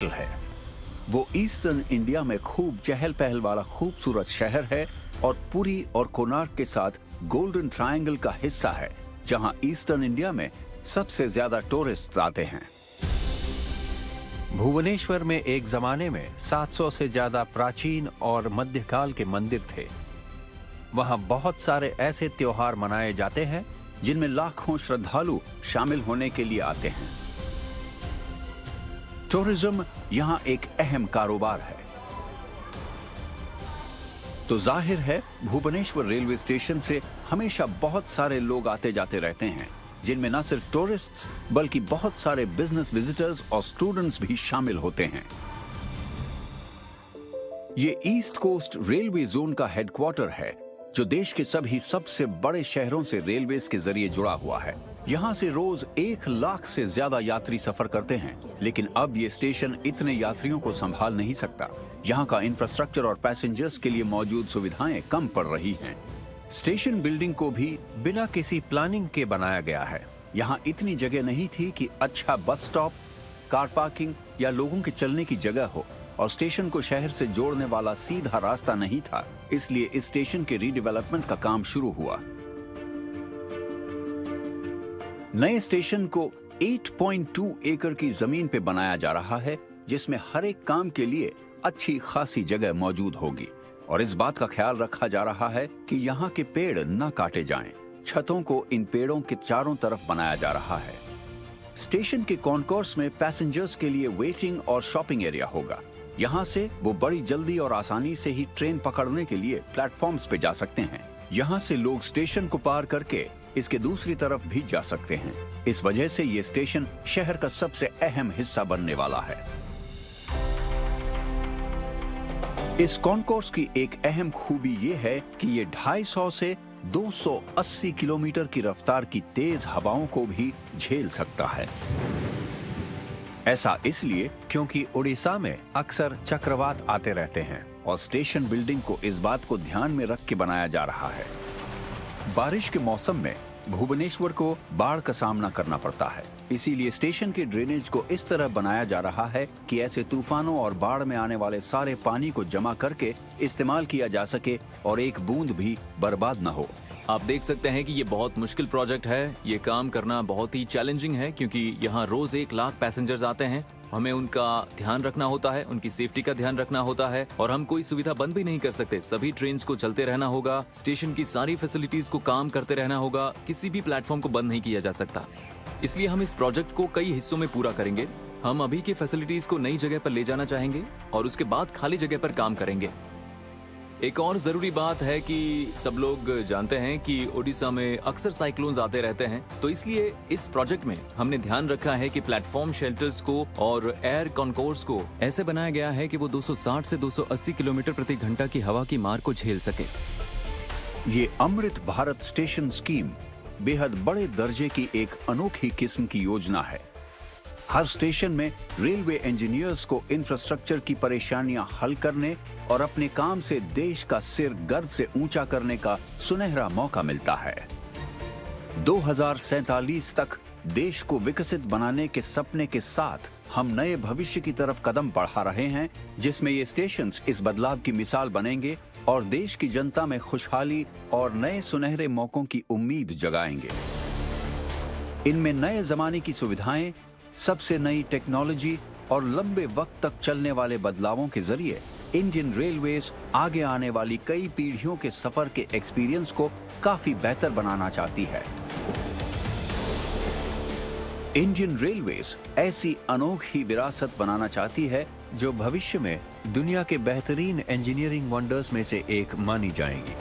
है। वो eastern India में खूब चहल पहल वाला खूबसूरत शहर है और पुरी और कोणार्क के साथ गोल्डन ट्रायंगल का हिस्सा है, जहां ईस्टर्न इंडिया में सबसे ज्यादा टूरिस्ट आते हैं। भुवनेश्वर में एक जमाने में 700 से ज्यादा प्राचीन और मध्यकाल के मंदिर थे। वहां बहुत सारे ऐसे त्योहार मनाए जाते हैं जिनमें लाखों श्रद्धालु शामिल होने के लिए आते हैं। टूरिज्म यहां एक अहम कारोबार है। तो जाहिर है भुवनेश्वर रेलवे स्टेशन से हमेशा बहुत सारे लोग आते जाते रहते हैं, जिनमें न सिर्फ टूरिस्ट्स बल्कि बहुत सारे बिजनेस विजिटर्स और स्टूडेंट्स भी शामिल होते हैं। ये ईस्ट कोस्ट रेलवे जोन का हेडक्वार्टर है, जो देश के सभी सबसे बड़े शहरों से रेलवेज के जरिए जुड़ा हुआ है। यहाँ से रोज 1 लाख से ज्यादा यात्री सफर करते हैं, लेकिन अब ये स्टेशन इतने यात्रियों को संभाल नहीं सकता। यहाँ का इंफ्रास्ट्रक्चर और पैसेंजर्स के लिए मौजूद सुविधाएं कम पड़ रही हैं। स्टेशन बिल्डिंग को भी बिना किसी प्लानिंग के बनाया गया है। यहाँ इतनी जगह नहीं थी कि अच्छा बस स्टॉप, कार पार्किंग या लोगों के चलने की जगह हो, और स्टेशन को शहर से जोड़ने वाला सीधा रास्ता नहीं था। इसलिए इस स्टेशन के रीडेवलपमेंट का काम शुरू हुआ। नए स्टेशन को 8.2 एकड़ की जमीन पे बनाया जा रहा है, जिसमें हर एक काम के लिए अच्छी खासी जगह मौजूद होगी, और इस बात का ख्याल रखा जा रहा है कि यहाँ के पेड़ न काटे जाएं। छतों को इन पेड़ों के चारों तरफ बनाया जा रहा है। स्टेशन के कॉन्कोर्स में पैसेंजर्स के लिए वेटिंग और शॉपिंग एरिया होगा। यहाँ से वो बड़ी जल्दी और आसानी से ही ट्रेन पकड़ने के लिए प्लेटफॉर्म्स पे जा सकते हैं। यहाँ से लोग स्टेशन को पार करके इसके दूसरी तरफ भी जा सकते हैं। इस वजह से ये स्टेशन शहर का सबसे अहम हिस्सा बनने वाला है। इस कॉन्कोर्स की एक अहम खूबी ये है कि ये 250 से 280 किलोमीटर की रफ्तार की तेज हवाओं को भी झेल सकता है। ऐसा इसलिए क्योंकि उड़ीसा में अक्सर चक्रवात आते रहते हैं, और स्टेशन बिल्डिंग को इस बात को ध्यान में रख के बनाया जा रहा है। बारिश के मौसम में भुवनेश्वर को बाढ़ का सामना करना पड़ता है, इसीलिए स्टेशन के ड्रेनेज को इस तरह बनाया जा रहा है कि ऐसे तूफानों और बाढ़ में आने वाले सारे पानी को जमा करके इस्तेमाल किया जा सके और एक बूंद भी बर्बाद न हो। आप देख सकते हैं कि ये बहुत मुश्किल प्रोजेक्ट है। ये काम करना बहुत ही चैलेंजिंग है, क्योंकि यहाँ रोज 1 लाख पैसेंजर्स आते हैं। हमें उनका ध्यान रखना होता है, उनकी सेफ्टी का ध्यान रखना होता है, और हम कोई सुविधा बंद भी नहीं कर सकते। सभी ट्रेन्स को चलते रहना होगा, स्टेशन की सारी फैसिलिटीज को काम करते रहना होगा, किसी भी प्लेटफॉर्म को बंद नहीं किया जा सकता। इसलिए हम इस प्रोजेक्ट को कई हिस्सों में पूरा करेंगे। हम अभी की फैसिलिटीज को नई जगह पर ले जाना चाहेंगे और उसके बाद खाली जगह पर काम करेंगे। एक और जरूरी बात है कि सब लोग जानते हैं कि ओडिशा में अक्सर साइक्लोन्स आते रहते हैं, तो इसलिए इस प्रोजेक्ट में हमने ध्यान रखा है कि प्लेटफॉर्म शेल्टर्स को और एयर कॉन्कोर्स को ऐसे बनाया गया है कि वो 260 से 280 किलोमीटर प्रति घंटा की हवा की मार को झेल सके। ये अमृत भारत स्टेशन स्कीम बेहद बड़े दर्जे की एक अनोखी किस्म की योजना है। हर स्टेशन में रेलवे इंजीनियर्स को इंफ्रास्ट्रक्चर की परेशानियां हल करने और अपने काम से देश का सिर गर्व से ऊंचा करने का सुनहरा मौका मिलता है। 2047 तक देश को विकसित बनाने के सपने के साथ हम नए भविष्य की तरफ कदम बढ़ा रहे हैं, जिसमें ये स्टेशंस इस बदलाव की मिसाल बनेंगे और देश की जनता में खुशहाली और नए सुनहरे मौकों की उम्मीद जगाएंगे। इनमें नए जमाने की सुविधाएं, सबसे नई टेक्नोलॉजी और लंबे वक्त तक चलने वाले बदलावों के जरिए इंडियन रेलवेज आगे आने वाली कई पीढ़ियों के सफर के एक्सपीरियंस को काफी बेहतर बनाना चाहती है। इंडियन रेलवेज ऐसी अनोखी विरासत बनाना चाहती है जो भविष्य में दुनिया के बेहतरीन इंजीनियरिंग वंडर्स में से एक मानी जाएंगी।